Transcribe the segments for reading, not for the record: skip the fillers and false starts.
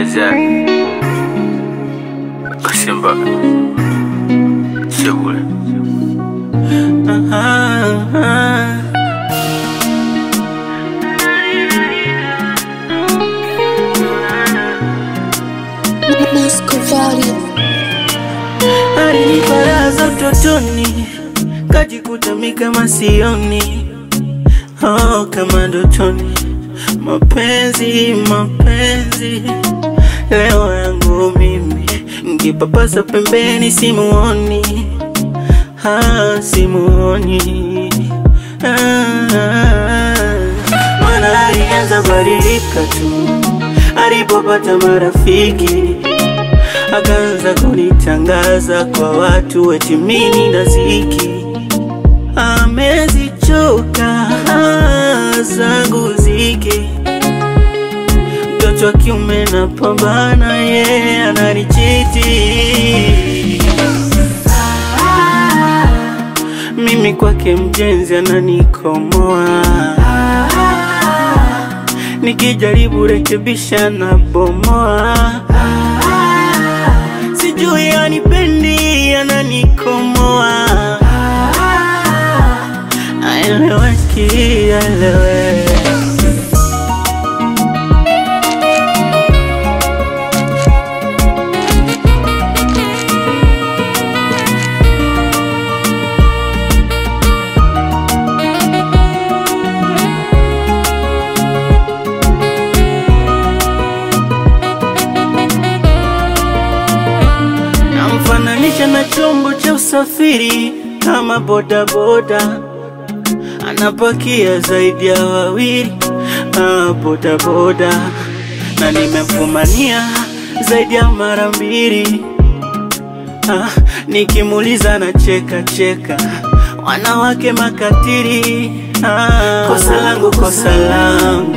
Eza Simba Sebule Aliniparaza utotoni, kajikuta mi kama sioni. Oh, kama ndotoni, mapenzi, mapenzi. Leo yangu mimi, ngipapasa pembeni simuoni. Simuoni. Mana alianza badilika tu alipopata marafiki, akaanza kunitangaza kwa watu eti mimi naziki. Amezichoka zangu ziki, mtoto wa kiume na pambana, yeye ananichiti. Mimi kwake mjenzi ananikomoa, nikijaribu rekebisha na bomoa. Sijui anipendi ananikomoa. Aeleweki, aeleweki. Namfananisha na chombo cha usafiri kama boda boda, anapakia zaidi ya wawili. Boda boda, na nimemfumania zaidi ya mara mbili. Nikimuliza na cheka cheka, wanawake makatiri. Kosa langu, kosa langu,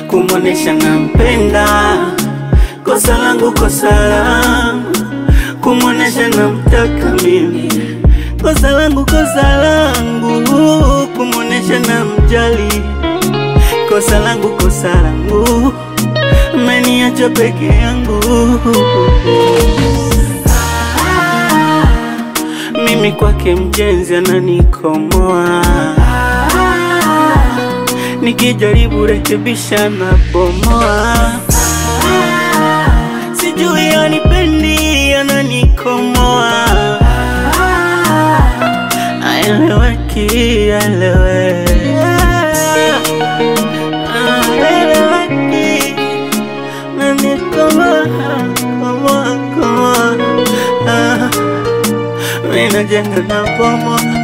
kumuonesha nampenda. Kosa langu, kosa langu, kumuonesha namtaka mimi. Kosa langu, kumuonesha namjali. Kosa langu, ameniacha peke yangu. Mimi kwake mjenzi ananikomoa, nikijaribu rekebisha na bomoa. Sijui anipendi ananikomoa. Aeleweki, aeleweki. Aeleweki, ananikomoa, komoa. Mina jenga na bomoa.